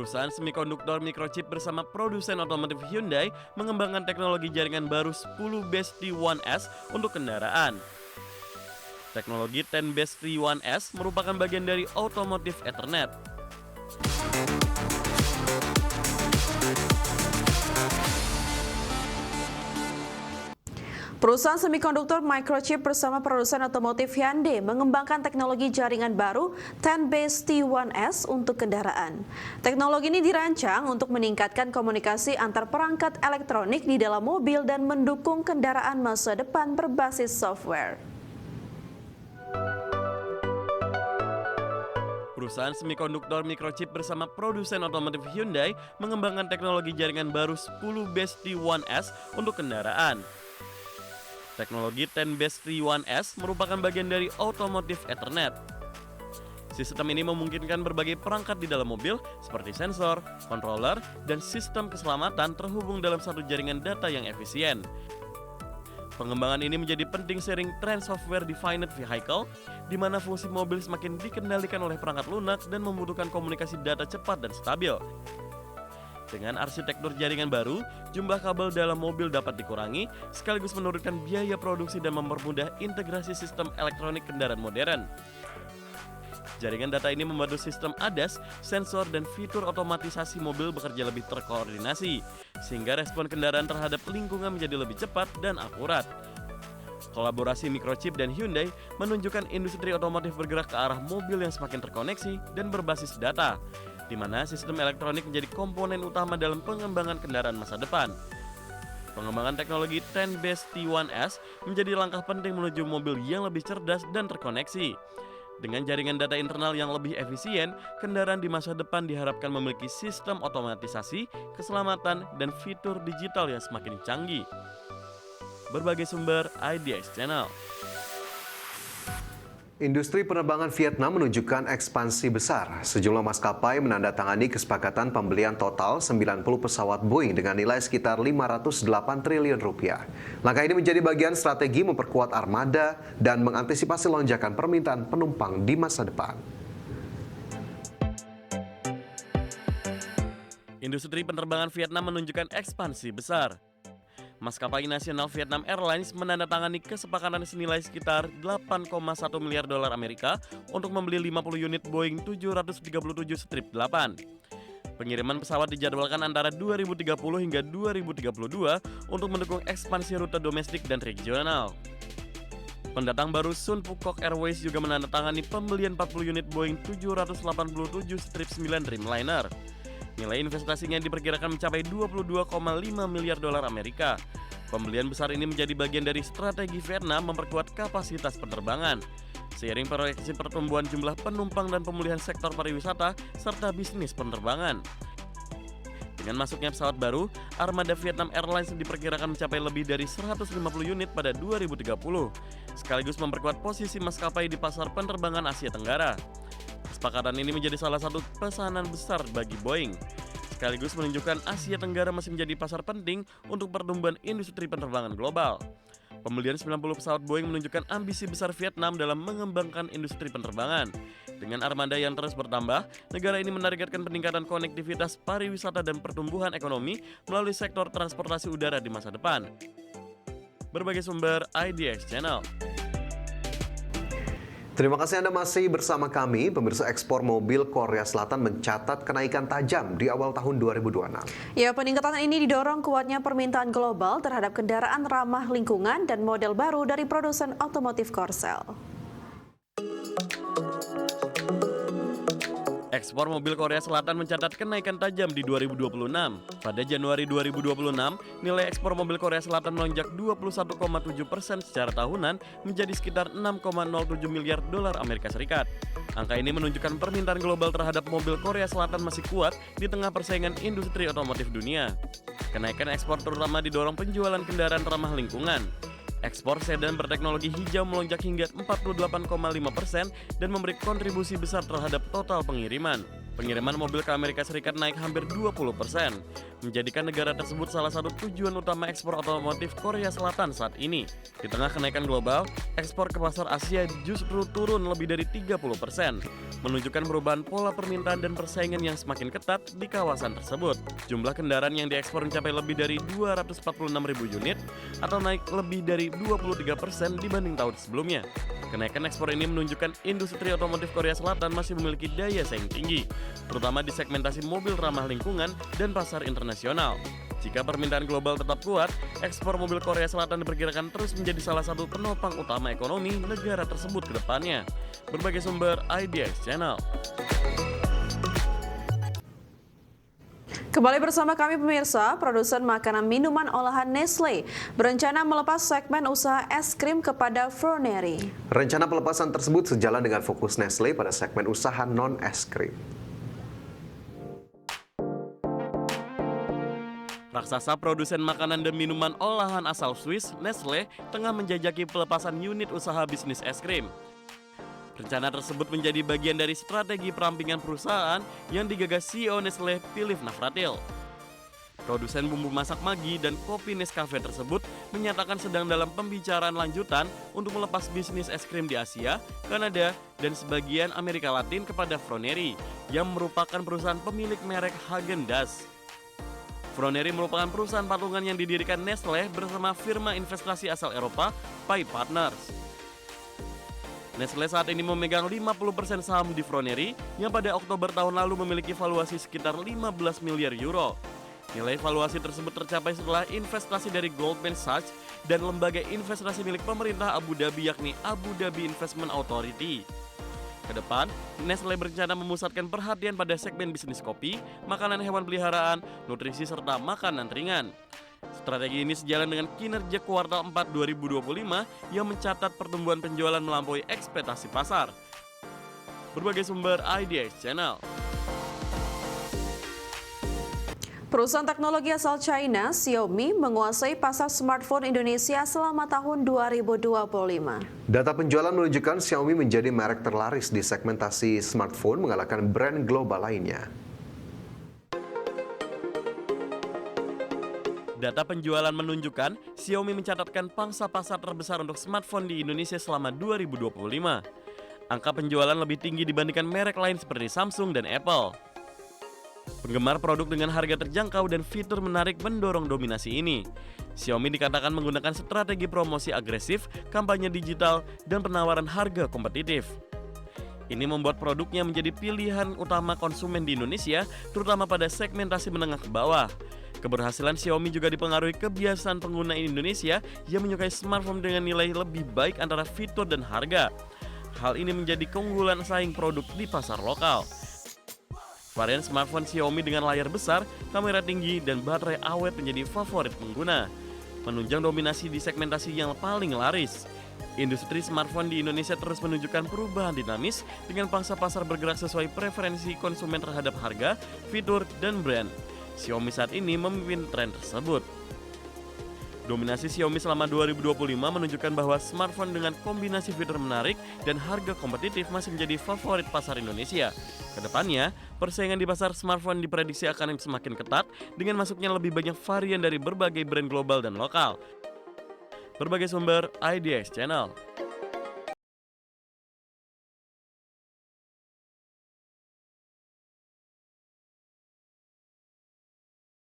Perusahaan semikonduktor microchip bersama produsen otomotif Hyundai mengembangkan teknologi jaringan baru 10 Base T1S untuk kendaraan. Teknologi 10 Base T1S merupakan bagian dari Automotive Ethernet. Perusahaan semikonduktor microchip bersama produsen otomotif Hyundai mengembangkan teknologi jaringan baru 10 Base T1S untuk kendaraan. Teknologi ini dirancang untuk meningkatkan komunikasi antar perangkat elektronik di dalam mobil dan mendukung kendaraan masa depan berbasis software. Perusahaan semikonduktor microchip bersama produsen otomotif Hyundai mengembangkan teknologi jaringan baru 10 Base T1S untuk kendaraan. Teknologi 10 Base T1S merupakan bagian dari Automotive Ethernet. Sistem ini memungkinkan berbagai perangkat di dalam mobil seperti sensor, controller, dan sistem keselamatan terhubung dalam satu jaringan data yang efisien. Pengembangan ini menjadi penting seiring tren software defined vehicle, di mana fungsi mobil semakin dikendalikan oleh perangkat lunak dan membutuhkan komunikasi data cepat dan stabil. Dengan arsitektur jaringan baru, jumlah kabel dalam mobil dapat dikurangi, sekaligus menurunkan biaya produksi dan mempermudah integrasi sistem elektronik kendaraan modern. Jaringan data ini membantu sistem ADAS, sensor, dan fitur otomatisasi mobil bekerja lebih terkoordinasi, sehingga respon kendaraan terhadap lingkungan menjadi lebih cepat dan akurat. Kolaborasi microchip dan Hyundai menunjukkan industri otomotif bergerak ke arah mobil yang semakin terkoneksi dan berbasis data, di mana sistem elektronik menjadi komponen utama dalam pengembangan kendaraan masa depan. Pengembangan teknologi 10 Base T1S menjadi langkah penting menuju mobil yang lebih cerdas dan terkoneksi. Dengan jaringan data internal yang lebih efisien, kendaraan di masa depan diharapkan memiliki sistem otomatisasi, keselamatan, dan fitur digital yang semakin canggih. Berbagai sumber, IDX Channel. Industri penerbangan Vietnam menunjukkan ekspansi besar. Sejumlah maskapai menandatangani kesepakatan pembelian total 90 pesawat Boeing dengan nilai sekitar 508 triliun rupiah. Langkah ini menjadi bagian strategi memperkuat armada dan mengantisipasi lonjakan permintaan penumpang di masa depan. Industri penerbangan Vietnam menunjukkan ekspansi besar. Maskapai nasional Vietnam Airlines menandatangani kesepakatan senilai sekitar 8,1 miliar dolar Amerika untuk membeli 50 unit Boeing 737-8. Pengiriman pesawat dijadwalkan antara 2030 hingga 2032 untuk mendukung ekspansi rute domestik dan regional. Pendatang baru Sun Phuoc Airways juga menandatangani pembelian 40 unit Boeing 787-9 Dreamliner. Nilai investasinya diperkirakan mencapai 22,5 miliar dolar Amerika. Pembelian besar ini menjadi bagian dari strategi Vietnam memperkuat kapasitas penerbangan. Seiring proyeksi pertumbuhan jumlah penumpang dan pemulihan sektor pariwisata serta bisnis penerbangan. Dengan masuknya pesawat baru, armada Vietnam Airlines diperkirakan mencapai lebih dari 150 unit pada 2030, sekaligus memperkuat posisi maskapai di pasar penerbangan Asia Tenggara. Kesepakatan ini menjadi salah satu pesanan besar bagi Boeing, sekaligus menunjukkan Asia Tenggara masih menjadi pasar penting untuk pertumbuhan industri penerbangan global. Pembelian 90 pesawat Boeing menunjukkan ambisi besar Vietnam dalam mengembangkan industri penerbangan. Dengan armada yang terus bertambah, negara ini menargetkan peningkatan konektivitas pariwisata dan pertumbuhan ekonomi melalui sektor transportasi udara di masa depan. Berbagai sumber, IDX Channel. Terima kasih Anda masih bersama kami. Pemirsa, ekspor mobil Korea Selatan mencatat kenaikan tajam di awal tahun 2026. Ya, peningkatan ini didorong kuatnya permintaan global terhadap kendaraan ramah lingkungan dan model baru dari produsen otomotif Korsel. Ekspor mobil Korea Selatan mencatat kenaikan tajam di 2026. Pada Januari 2026, nilai ekspor mobil Korea Selatan melonjak 21,7% secara tahunan menjadi sekitar 6,07 miliar dolar Amerika Serikat. Angka ini menunjukkan permintaan global terhadap mobil Korea Selatan masih kuat di tengah persaingan industri otomotif dunia. Kenaikan ekspor terutama didorong penjualan kendaraan ramah lingkungan. Ekspor sedan berteknologi hijau melonjak hingga 48,5% dan memberi kontribusi besar terhadap total pengiriman. Pengiriman mobil ke Amerika Serikat naik hampir 20%. menjadikan negara tersebut salah satu tujuan utama ekspor otomotif Korea Selatan saat ini. Di tengah kenaikan global, ekspor ke pasar Asia justru turun lebih dari 30%, menunjukkan perubahan pola permintaan dan persaingan yang semakin ketat di kawasan tersebut. Jumlah kendaraan yang diekspor mencapai lebih dari 246.000 unit atau naik lebih dari 23% dibanding tahun sebelumnya. Kenaikan ekspor ini menunjukkan industri otomotif Korea Selatan masih memiliki daya saing tinggi, terutama di segmentasi mobil ramah lingkungan dan pasar internasional. Jika permintaan global tetap kuat, ekspor mobil Korea Selatan diperkirakan terus menjadi salah satu penopang utama ekonomi negara tersebut ke depannya. Berbagai sumber IDX Channel. Kembali bersama kami pemirsa, produsen makanan minuman olahan Nestle berencana melepas segmen usaha es krim kepada Froneri. Rencana pelepasan tersebut sejalan dengan fokus Nestle pada segmen usaha non-es krim. Raksasa produsen makanan dan minuman olahan asal Swiss, Nestle, tengah menjajaki pelepasan unit usaha bisnis es krim. Rencana tersebut menjadi bagian dari strategi perampingan perusahaan yang digagas CEO Nestle, Philippe Navratil. Produsen bumbu masak Maggi dan kopi Nescafe tersebut menyatakan sedang dalam pembicaraan lanjutan untuk melepas bisnis es krim di Asia, Kanada, dan sebagian Amerika Latin kepada Froneri, yang merupakan perusahaan pemilik merek Häagen-Dazs. Froneri merupakan perusahaan patungan yang didirikan Nestle bersama firma investasi asal Eropa, Pai Partners. Nestle saat ini memegang 50% saham di Froneri yang pada Oktober tahun lalu memiliki valuasi sekitar 15 miliar euro. Nilai valuasi tersebut tercapai setelah investasi dari Goldman Sachs dan lembaga investasi milik pemerintah Abu Dhabi yakni Abu Dhabi Investment Authority. Kedepan, Nestle berencana memusatkan perhatian pada segmen bisnis kopi, makanan hewan peliharaan, nutrisi serta makanan ringan. Strategi ini sejalan dengan kinerja kuartal 4 2025 yang mencatat pertumbuhan penjualan melampaui ekspektasi pasar. Berbagai sumber IDX Channel. Perusahaan teknologi asal China, Xiaomi, menguasai pasar smartphone Indonesia selama tahun 2025. Data penjualan menunjukkan Xiaomi menjadi merek terlaris di segmentasi smartphone mengalahkan brand global lainnya. Data penjualan menunjukkan Xiaomi mencatatkan pangsa pasar terbesar untuk smartphone di Indonesia selama 2025. Angka penjualan lebih tinggi dibandingkan merek lain seperti Samsung dan Apple. Penggemar produk dengan harga terjangkau dan fitur menarik mendorong dominasi ini. Xiaomi dikatakan menggunakan strategi promosi agresif, kampanye digital, dan penawaran harga kompetitif. Ini membuat produknya menjadi pilihan utama konsumen di Indonesia, terutama pada segmentasi menengah ke bawah. Keberhasilan Xiaomi juga dipengaruhi kebiasaan pengguna Indonesia yang menyukai smartphone dengan nilai lebih baik antara fitur dan harga. Hal ini menjadi keunggulan saing produk di pasar lokal. Varian smartphone Xiaomi dengan layar besar, kamera tinggi, dan baterai awet menjadi favorit pengguna, menunjang dominasi di segmentasi yang paling laris. Industri smartphone di Indonesia terus menunjukkan perubahan dinamis dengan pangsa pasar bergerak sesuai preferensi konsumen terhadap harga, fitur, dan brand. Xiaomi saat ini memimpin tren tersebut. Dominasi Xiaomi selama 2025 menunjukkan bahwa smartphone dengan kombinasi fitur menarik dan harga kompetitif masih menjadi favorit pasar Indonesia. Kedepannya, persaingan di pasar smartphone diprediksi akan semakin ketat dengan masuknya lebih banyak varian dari berbagai brand global dan lokal. Berbagai sumber IDX Channel.